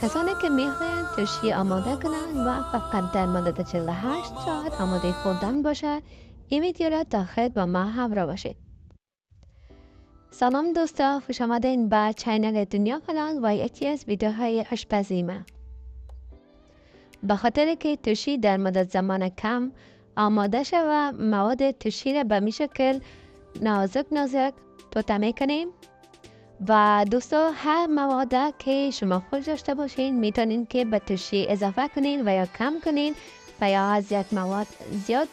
کسانی که میخواهند ترشی آماده کنند و فقط در مدت 48 ساعت آماده خوردن باشد، این ویدیو را تا آخر با ما همراه باشید. سلام دوستا، خوش آمدین به چینل دنیا پلان و یکی از ویدیوهای آشپزی ما. به خاطر که ترشی در مدت زمان کم آماده شد و مواد ترشی را به می شکل نازک توته میکنیم و دوستا هر مواد که شما خود داشته باشین میتونین که به ترشی اضافه کنین و یا کم کنین و یا از یک مواد زیاد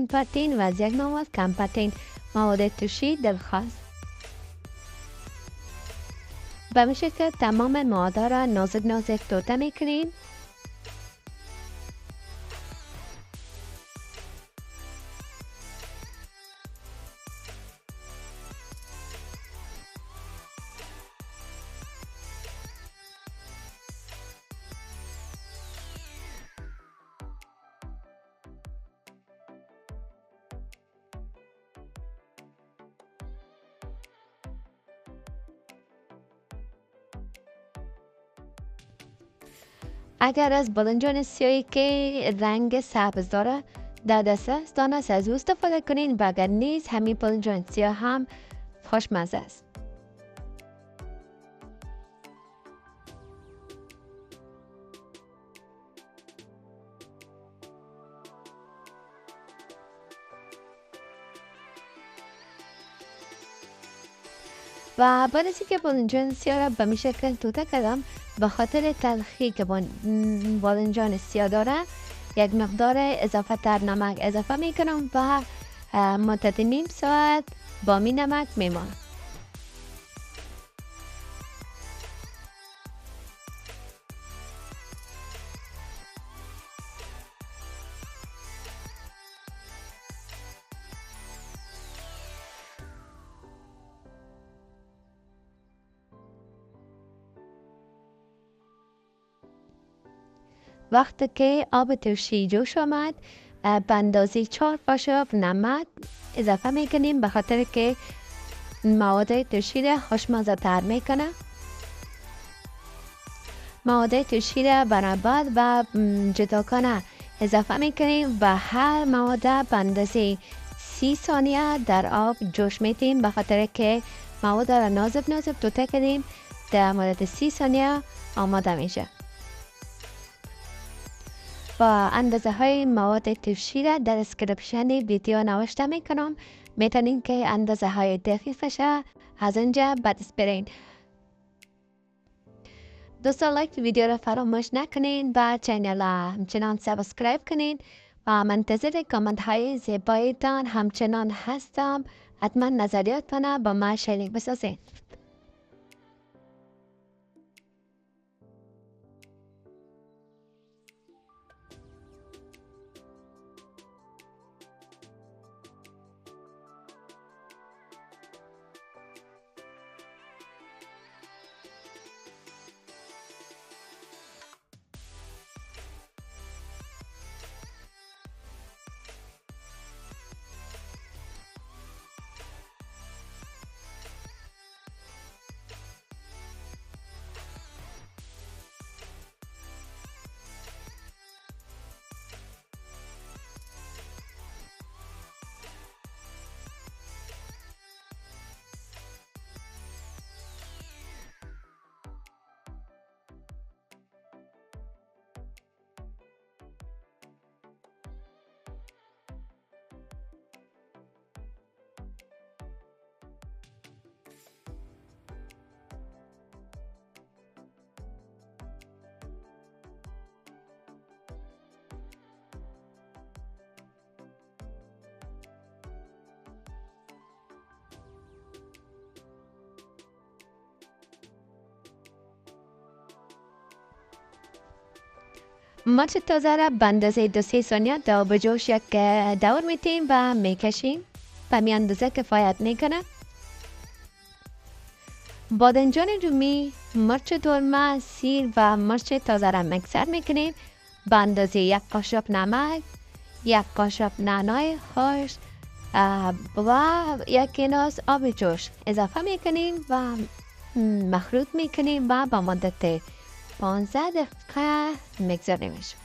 پرتین و از یک مواد کم پرتین. مواد ترشی دلخواست به می شکل تمام مواد را نازک توته میکنین اگر از بادنجان سیاهی که رنگ سبز داره در دست است دانه از او استفاده کنین و اگر نیست همین بادنجان سیاه هم خوشمزه است. و بعد از اینکه بادنجان سیاه را به می شکل توته کردم، به خاطر تلخی که بادنجان سیاه داره یک مقدار اضافه تر نمک اضافه می کنم و مدت نیم ساعت با می نمک می مانم. وقتی که آب ترشی جوش آمد به اندازه 4 قاشق نمک اضافه میکنیم به خاطر که مواد ترشی را خوشمزه تر میکنه. مواد ترشی را برابر و جداگانه اضافه میکنیم و هر مواد به اندازه 30 ثانیه در آب جوش میدیم به خاطر که مواد را نازک توته کردیم. در مدت 30 ثانیه آماده میشه. با اندازه های مواد ترشی را در اسکریپشن ویدیو نوشته میکنم، میتونین که اندازه های دقیقش از اینجا بدست برین. دوستان لایک ویدیو را فراموش نکنین و چینل همچنان سابسکرایب کنین و منتظر کامنت های زیبایتان همچنان هستم. حتما نظریاتتان با ما شریک بسازین. مرچ تازه را به اندازه 2-3 ثانیه در آب جوش یک دور میتیم و میکشیم. به می اندازه کفایت میکنه. بادنجان رومی، مرچ دلمه، سیر و مرچ تازه را مکسر میکنیم. به اندازه 1 قاشق نمک، 1 قاشق نعنای خشک و 1 گیلاس آب جوش اضافه میکنیم و مخلوط میکنیم و با مدت 15 دقیقه میگذاریمش.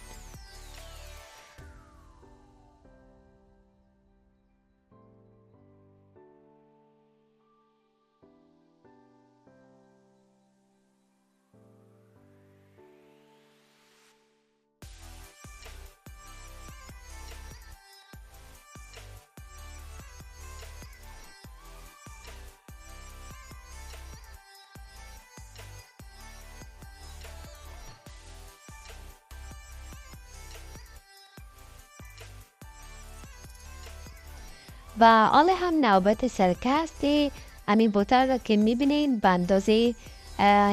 و حالا هم نوبت سرکه هستی. همین بوتر را که میبینین به اندازه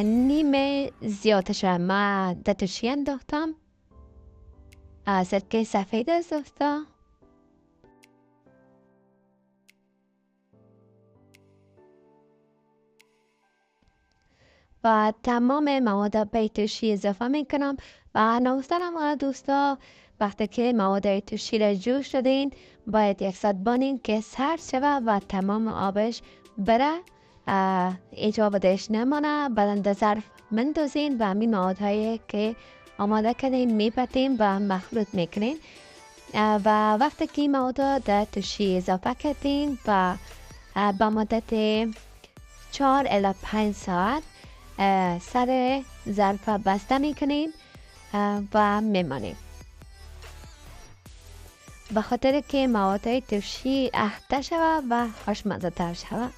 نیمه زیاده شده. ما دتوشی انداختم سرکه سفید است دوستا و تمام مواد به توشی اضافه میکنم و نوسترم دوستا وقتی که مواد توشی را جوش دادین باید یک ساعت بانین که سرد شود و تمام آبش بره ایجا بدش نمانه. بعد ظرف مندازین و همین موادهایی که آماده کردین میپتین و مخلوط میکنین و وقتی که مواد در توشی اضافه کردین و با مدت 4 الی 5 ساعت سر ظرف بسته میکنیم و میمانیم به خاطر که مواد توشی اخته شود و خوشمزه تر شود.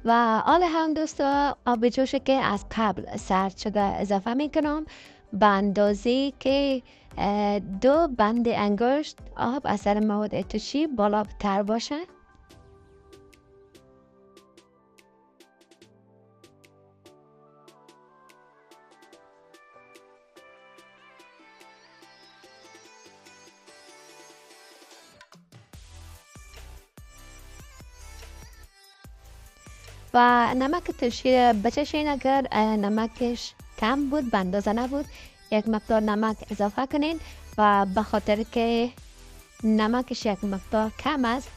و حالا هم دوستا آب جوشی که از قبل سرد شده اضافه میکنم به اندازه که 2 بند انگشت آب اثر مواد توشی بالا تر باشه. و نمک توشی را بچشین. اگر نمکش کم بود به اندازه نبود یک مقدار نمک اضافه کنین و به خاطر که نمکش یک مقدار کم است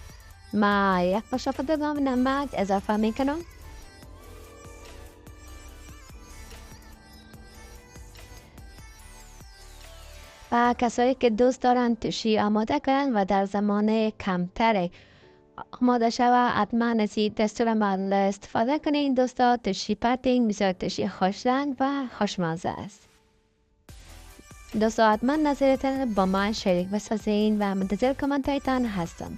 ما یک قاشق دوم نمک اضافه میکنم و کسایی که دوست دارن توشی آماده کنن و در زمان کمتر آماده شوه حتما از این دستور من استفاده کنین دوستا. توشی پتینگ بسیار توشی خوش رنگ و خوشمزه است دوستا. حتما نظرتان با من شریک بسازین و منتظر کامنت هایتان هستم.